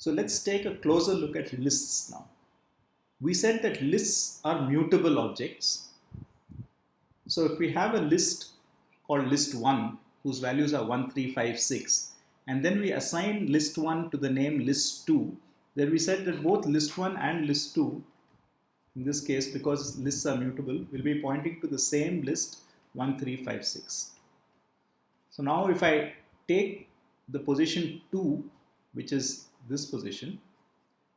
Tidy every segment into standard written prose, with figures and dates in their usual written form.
So let's take a closer look at lists now. We said that lists are mutable objects. So if we have a list called list 1 whose values are 1, 3, 5, 6, and then we assign list 1 to the name list 2, then we said that both list 1 and list 2, in this case because lists are mutable, will be pointing to the same list 1, 3, 5, 6. So now if I take the position 2, which is this position,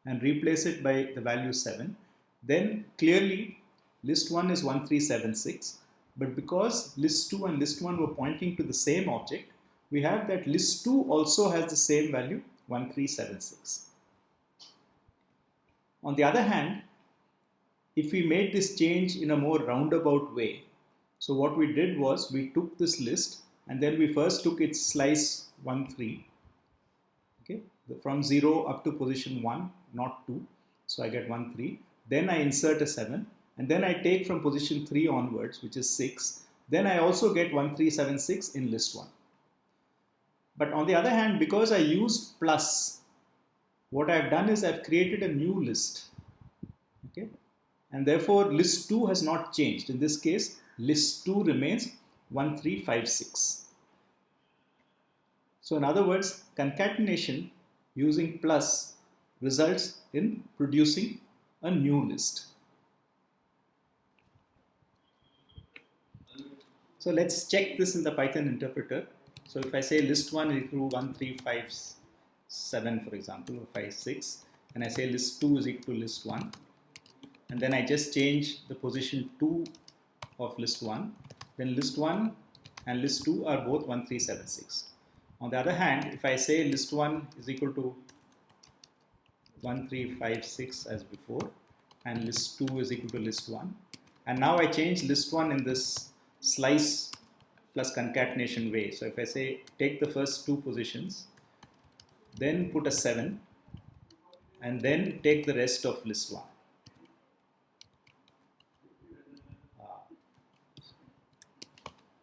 and replace it by the value 7, then clearly list 1 is 1376, but because list 2 and list 1 were pointing to the same object, we have that list 2 also has the same value 1376. On the other hand, if we made this change in a more roundabout way, so what we did was we took this list and then we first took its slice 1, 3, okay, from 0 up to position 1, not 2, so I get 1, 3, then I insert a 7, and then I take from position 3 onwards, which is 6, then I also get 1376 in list 1. But on the other hand, because I used plus, what I've done is I've created a new list, okay, and therefore list 2 has not changed. In this case, list 2 remains 1356. So in other words, concatenation using plus results in producing a new list. So let's check this in the Python interpreter. So if I say list 1 is equal to 1357, for example, or 56, and I say list 2 is equal to list 1, and then I just change the position 2 of list 1, then list 1 and list 2 are both 1376. On the other hand, if I say list 1 is equal to 1356 as before, and list 2 is equal to list 1, and now I change list 1 in this slice plus concatenation way. So if I say take the first two positions, then put a 7, and then take the rest of list 1.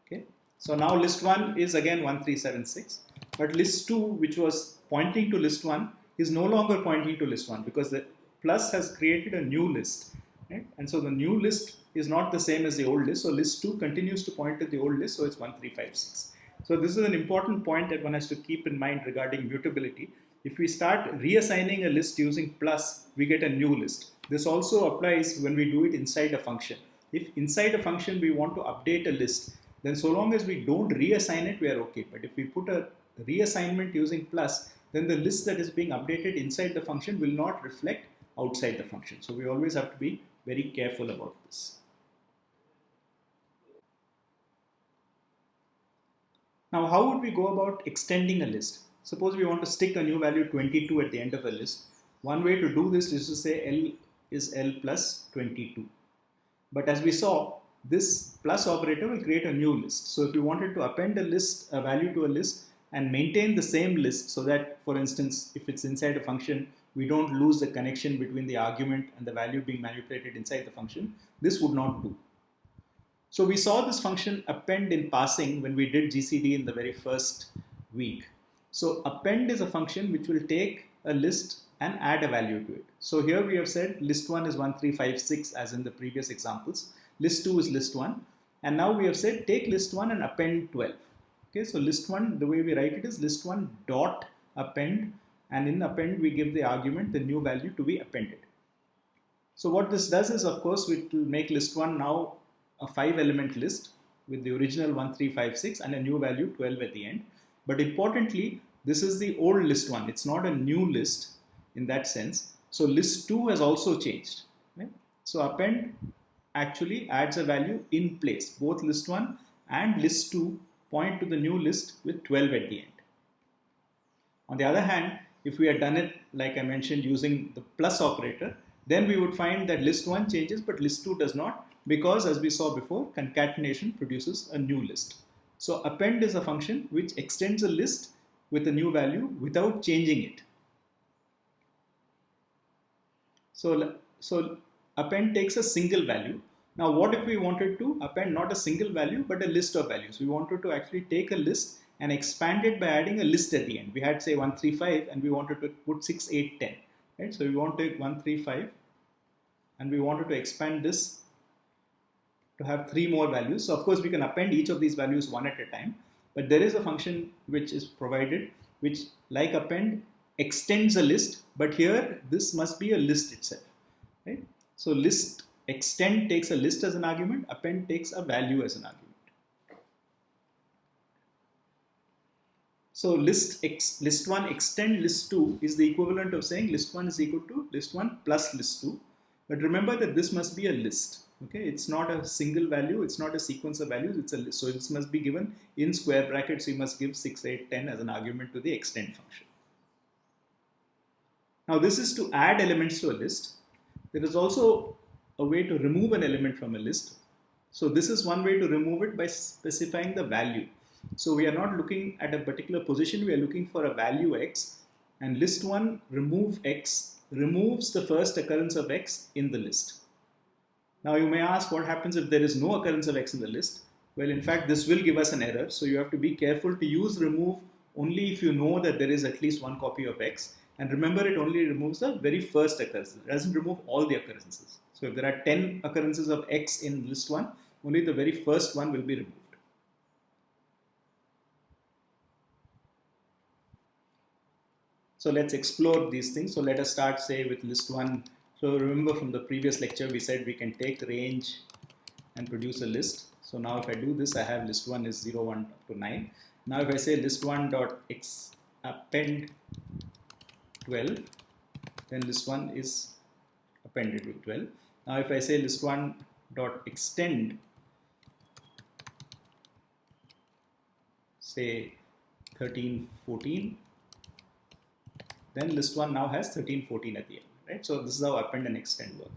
Okay, so now list 1 is again 1376, but list 2, which was pointing to list 1, is no longer pointing to list 1 because the plus has created a new list, right? And so the new list is not the same as the old list, so list 2 continues to point to the old list, so it's 1356. So this is an important point that one has to keep in mind regarding mutability. If we start reassigning a list using plus, we get a new list. This also applies when we do it inside a function. If inside a function we want to update a list, then so long as we don't reassign it, we are okay. But if we put a reassignment using plus, then the list that is being updated inside the function will not reflect outside the function. So we always have to be very careful about this. Now, how would we go about extending a list? Suppose we want to stick a new value 22 at the end of a list. One way to do this is to say L is L plus 22. But as we saw, this plus operator will create a new list. So if you wanted to append a value to a list and maintain the same list so that, for instance, if it's inside a function, we don't lose the connection between the argument and the value being manipulated inside the function, this would not do. So we saw this function append in passing when we did GCD in the very first week. So append is a function which will take a list and add a value to it. So here we have said list 1 is 1356 as in the previous examples. List 2 is list 1. And now we have said take list 1 and append 12. Okay, so list 1, the way we write it is list 1 dot append, and in append we give the argument the new value to be appended. So what this does is, of course, it will make list 1 now a 5-element list with the original 1356 and a new value 12 at the end. But importantly, this is the old list 1. It's not a new list in that sense. So list 2 has also changed. Right? So append actually adds a value in place. Both list 1 and list 2 point to the new list with 12 at the end. On the other hand, if we had done it, like I mentioned, using the plus operator, then we would find that list 1 changes but list 2 does not, because as we saw before, concatenation produces a new list. So append is a function which extends a list with a new value without changing it. So append takes a single value. Now what if we wanted to append not a single value but a list of values? We wanted to actually take a list and expand it by adding a list at the end. We had say 135 and we wanted to put 6, 8, 10. Right? So we want to take 135 and we wanted to expand this to have 3 more values. So of course we can append each of these values one at a time, but there is a function which is provided which, like append, extends a list, but here this must be a list itself. Right? So list extend takes a list as an argument, append takes a value as an argument. So list1 extend list2 is the equivalent of saying list1 is equal to list1 plus list2. But remember that this must be a list. Okay, it's not a single value, it's not a sequence of values, it's a list. So this must be given in square brackets. You must give 6, 8, 10 as an argument to the extend function. Now this is to add elements to a list. There is also a way to remove an element from a list. So this is one way to remove it by specifying the value. So we are not looking at a particular position, we are looking for a value x, and list1 remove x removes the first occurrence of x in the list. Now you may ask, what happens if there is no occurrence of x in the list? Well, in fact, this will give us an error. So you have to be careful to use remove only if you know that there is at least one copy of x. And remember, it only removes the very first occurrence. It doesn't remove all the occurrences. So if there are 10 occurrences of x in list 1, only the very first one will be removed. So let's explore these things. So let us start, say, with list 1. So remember from the previous lecture, we said we can take range and produce a list. So now if I do this, I have list 1 is 0, 1 up to 9. Now if I say list1 dot append 12, then list 1 is appended with 12. Now if I say list1 dot extend, say 13, 14, then list1 now has 13, 14 at the end. Right? So this is how append and extend work.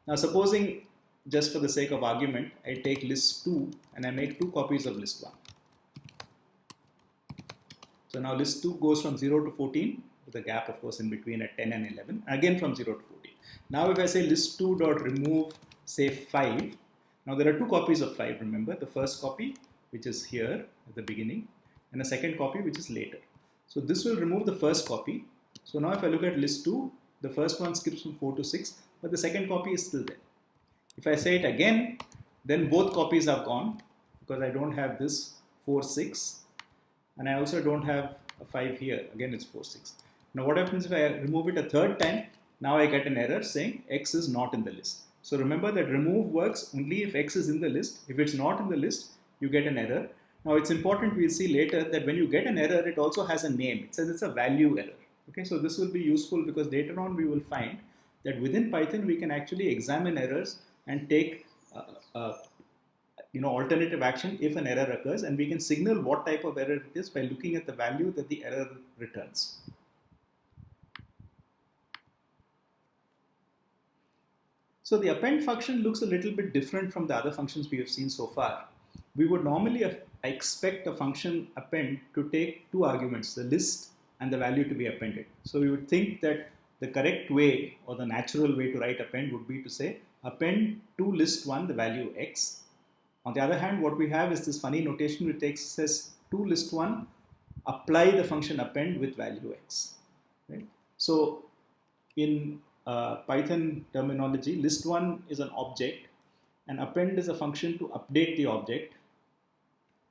Now supposing, just for the sake of argument, I take list 2 and I make 2 copies of list 1. So now list 2 goes from 0 to 14, with a gap of course in between at 10 and 11, again from 0 to 14. Now if I say list 2 dot remove, say 5, now there are 2 copies of 5, remember, the first copy which is here at the beginning and a second copy which is later. So this will remove the first copy. So now if I look at list 2, the first one skips from 4 to 6, but the second copy is still there. If I say it again, then both copies are gone because I don't have this 4, 6, and I also don't have a 5 here. Again, it's 4, 6. Now what happens if I remove it a third time? Now I get an error saying x is not in the list. So remember that remove works only if x is in the list. If it's not in the list, you get an error. Now it's important, we'll see later, that when you get an error, it also has a name. It says it's a value error. Okay, so this will be useful because later on we will find that within Python we can actually examine errors and take alternative action if an error occurs, and we can signal what type of error it is by looking at the value that the error returns. So the append function looks a little bit different from the other functions we have seen so far. We would normally expect a function append to take 2 arguments, the list and the value to be appended. So we would think that the correct way or the natural way to write append would be to say append to list1 the value x. On the other hand, what we have is this funny notation which says to list1 apply the function append with value x. Right? So in Python terminology, list1 is an object and append is a function to update the object,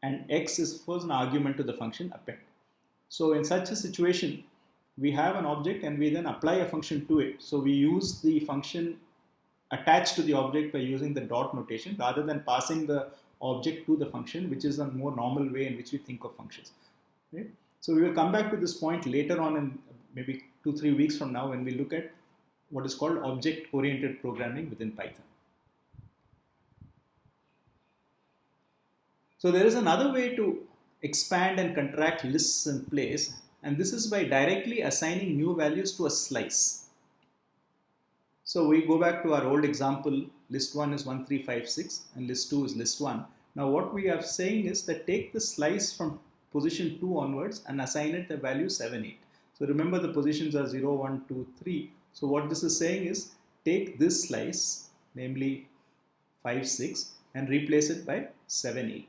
and x is of course an argument to the function append. So in such a situation, we have an object and we then apply a function to it. So we use the function attached to the object by using the dot notation rather than passing the object to the function, which is a more normal way in which we think of functions. Right? So we will come back to this point later on in maybe 2-3 weeks from now when we look at what is called object-oriented programming within Python. So there is another way to expand and contract lists in place, and this is by directly assigning new values to a slice. So we go back to our old example, list 1 is 1356 and list 2 is list 1. Now what we are saying is that take the slice from position 2 onwards and assign it the value 7, 8. So remember the positions are 0, 1, 2, 3. So what this is saying is take this slice, namely 5, 6, and replace it by 7, 8.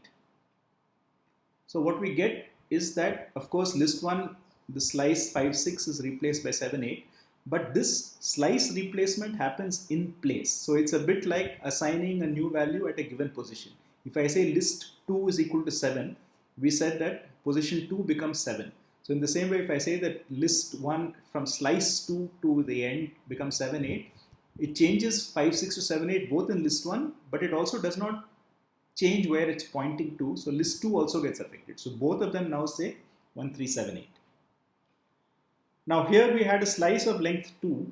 So what we get is that, of course, list 1, the slice 5, 6 is replaced by 7, 8. But this slice replacement happens in place. So it's a bit like assigning a new value at a given position. If I say list 2 is equal to 7, we said that position 2 becomes 7. So in the same way, if I say that list 1 from slice 2 to the end becomes 7, 8, it changes 5, 6 to 7, 8 both in list 1, but it also does not change where it's pointing to. So list 2 also gets affected. So both of them now say 1, 3, 7, 8. Now here we had a slice of length 2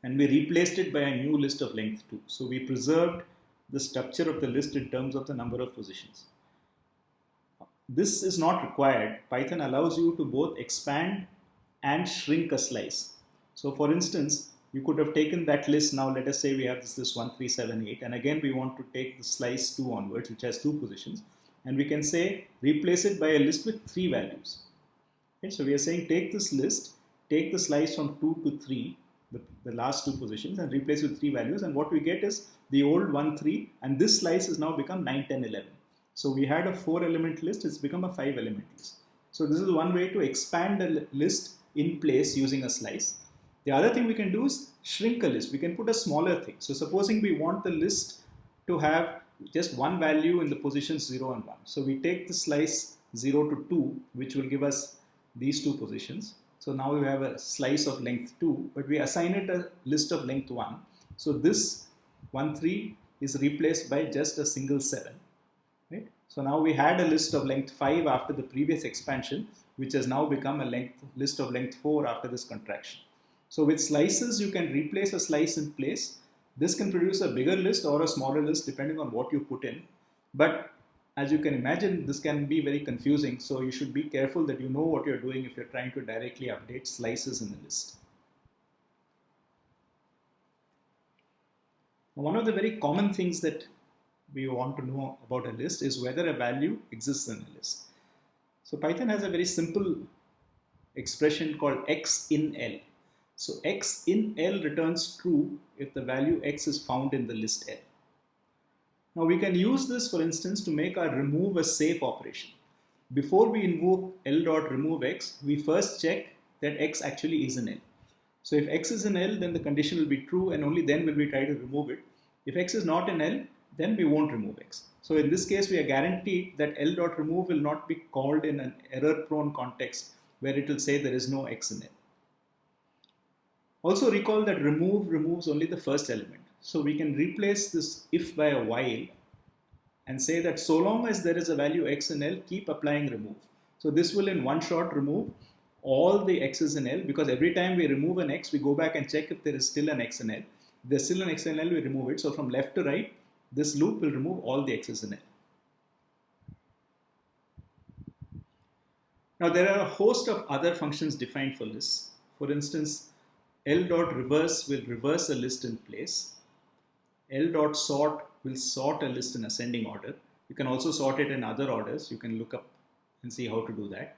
and we replaced it by a new list of length 2. So we preserved the structure of the list in terms of the number of positions. This is not required. Python allows you to both expand and shrink a slice. So for instance, you could have taken that list. Now let us say we have this 1, 3, 7, 8, and again we want to take the slice 2 onwards, which has 2 positions, and we can say replace it by a list with 3 values. Okay, so we are saying take this list, take the slice from 2 to 3, the last 2 positions, and replace with 3 values, and what we get is the old 1, 3, and this slice has now become 9, 10, 11. So we had a 4-element list, it's become a 5-element list. So this is one way to expand a list in place using a slice. The other thing we can do is shrink a list. We can put a smaller thing. So supposing we want the list to have just one value in the positions 0 and 1. So we take the slice 0 to 2, which will give us these 2 positions. So now we have a slice of length 2, but we assign it a list of length 1. So this 1, 3 is replaced by just a single 7. Right? So now we had a list of length 5 after the previous expansion, which has now become a list of length 4 after this contraction. So with slices, you can replace a slice in place. This can produce a bigger list or a smaller list depending on what you put in. But as you can imagine, this can be very confusing. So you should be careful that you know what you're doing if you're trying to directly update slices in the list. One of the very common things that we want to know about a list is whether a value exists in a list. So Python has a very simple expression called x in L. So x in L returns true if the value x is found in the list L. Now we can use this, for instance, to make our remove a safe operation. Before we invoke L.remove x, we first check that x actually is in L. So if x is in L, then the condition will be true, and only then will we try to remove it. If x is not in L, then we won't remove x. So in this case, we are guaranteed that L.remove will not be called in an error-prone context where it will say there is no x in L. Also recall that remove removes only the first element. So we can replace this if by a while and say that so long as there is a value x in L, keep applying remove. So this will in one shot remove all the x's in L, because every time we remove an x, we go back and check if there is still an x in L. If there's still an x in L, we remove it. So from left to right, this loop will remove all the x's in L. Now there are a host of other functions defined for lists. For instance, L.reverse will reverse a list in place. L.sort will sort a list in ascending order. You can also sort it in other orders. You can look up and see how to do that.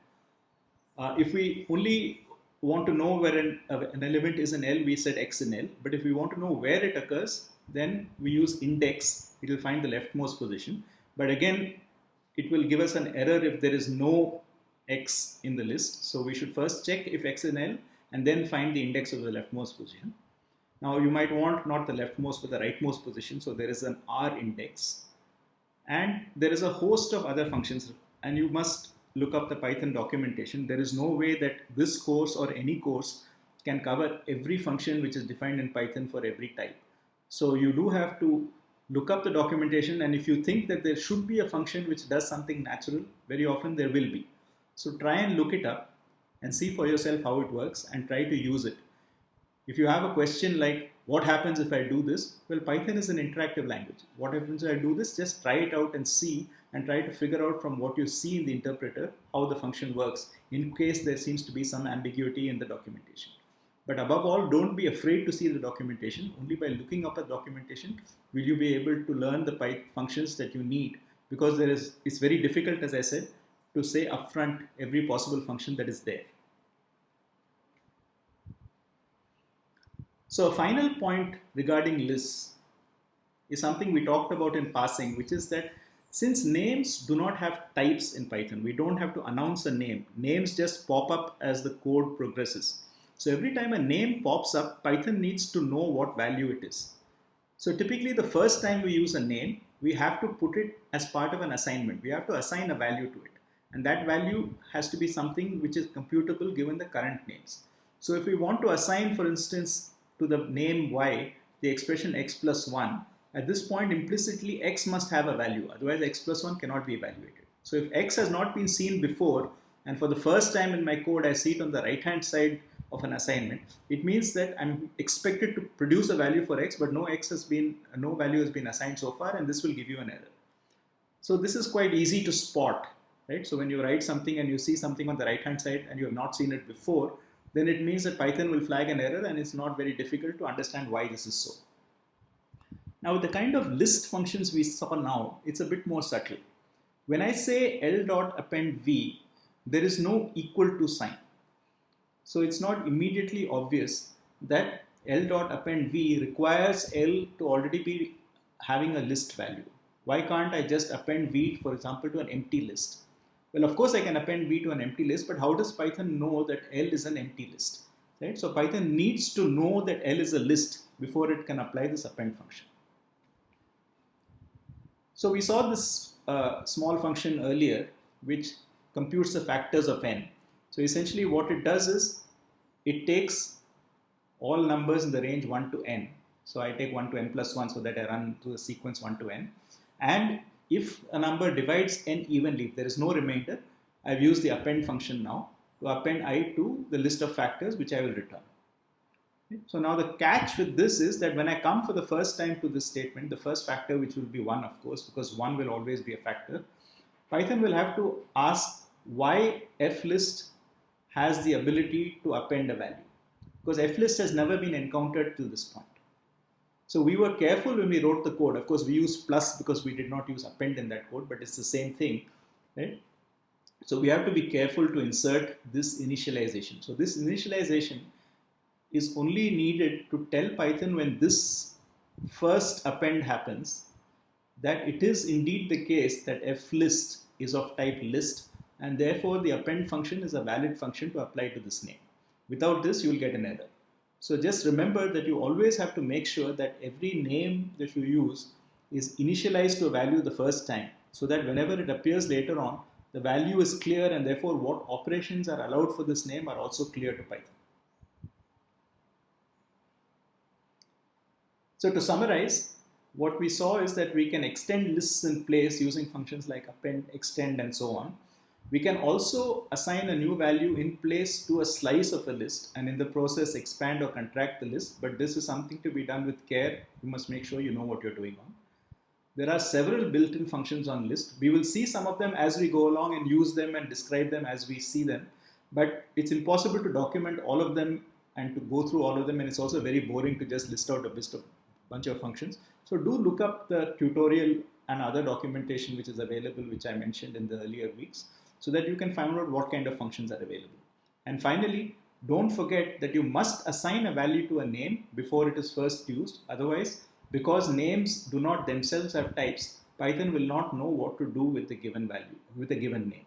If we only want to know where an element is in L, we set x in L. But if we want to know where it occurs, then we use index. It will find the leftmost position. But again, it will give us an error if there is no x in the list. So we should first check if x is in L and then find the index of the leftmost position. Now you might want not the leftmost but the rightmost position, so there is an R index. And there is a host of other functions, and you must look up the Python documentation. There is no way that this course or any course can cover every function which is defined in Python for every type. So you do have to look up the documentation, and if you think that there should be a function which does something natural, very often there will be. So try and look it up and see for yourself how it works and try to use it. If you have a question like, what happens if I do this? Well, Python is an interactive language. What happens if I do this? Just try it out and see, and try to figure out from what you see in the interpreter how the function works, in case there seems to be some ambiguity in the documentation. But above all, don't be afraid to see the documentation. Only by looking up the documentation will you be able to learn the Python functions that you need, because it's very difficult, as I said, to say upfront every possible function that is there. So a final point regarding lists is something we talked about in passing, which is that Since names do not have types in Python, we don't have to announce a name. Names just pop up as the code progresses. So every time a name pops up, Python needs to know what value it is. So typically the first time we use a name, we have to put it as part of an assignment. We have to assign a value to it. And that value has to be something which is computable given the current names. So if we want to assign, for instance, to the name y, the expression x plus 1, at this point implicitly x must have a value, otherwise x plus 1 cannot be evaluated. So if x has not been seen before, and for the first time in my code I see it on the right hand side of an assignment, it means that I'm expected to produce a value for x, but no value has been assigned so far, and this will give you an error. So this is quite easy to spot, right? So when you write something and you see something on the right hand side and you have not seen it before, then it means that Python will flag an error, and it's not very difficult to understand why this is so. Now with the kind of list functions we saw now, it's a bit more subtle. When I say L dot append V, there is no equal to sign. So it's not immediately obvious that L dot append V requires L to already be having a list value. Why can't I just append V, for example, to an empty list? Well, of course I can append V to an empty list, but how does Python know that L is an empty list? Right? So Python needs to know that L is a list before it can apply this append function. So we saw this small function earlier, which computes the factors of n. So essentially what it does is, it takes all numbers in the range 1 to n. So I take 1 to n plus 1 so that I run through the sequence 1 to n. And if a number divides n evenly, if there is no remainder, I've used the append function now to append I to the list of factors which I will return. So now the catch with this is that when I come for the first time to this statement, the first factor, which will be 1 of course, because 1 will always be a factor, Python will have to ask why flist has the ability to append a value, because flist has never been encountered till this point. So we were careful when we wrote the code. Of course we used plus because we did not use append in that code, but it's the same thing, right? So we have to be careful to insert this initialization. So this initialization is only needed to tell Python when this first append happens that it is indeed the case that flist is of type list, and therefore the append function is a valid function to apply to this name. Without this you will get an error. So just remember that you always have to make sure that every name that you use is initialized to a value the first time, so that whenever it appears later on, the value is clear, and therefore what operations are allowed for this name are also clear to Python. So to summarize, what we saw is that we can extend lists in place using functions like append, extend, and so on. We can also assign a new value in place to a slice of a list, and in the process expand or contract the list, but this is something to be done with care. You must make sure you know what you're doing on. There are several built-in functions on list. We will see some of them as we go along and use them and describe them as we see them, but it's impossible to document all of them and to go through all of them, and it's also very boring to just list out a bunch of functions. So do look up the tutorial and other documentation which is available, which I mentioned in the earlier weeks, so that you can find out what kind of functions are available. And finally, don't forget that you must assign a value to a name before it is first used. Otherwise, because names do not themselves have types, Python will not know what to do with the given value, with a given name.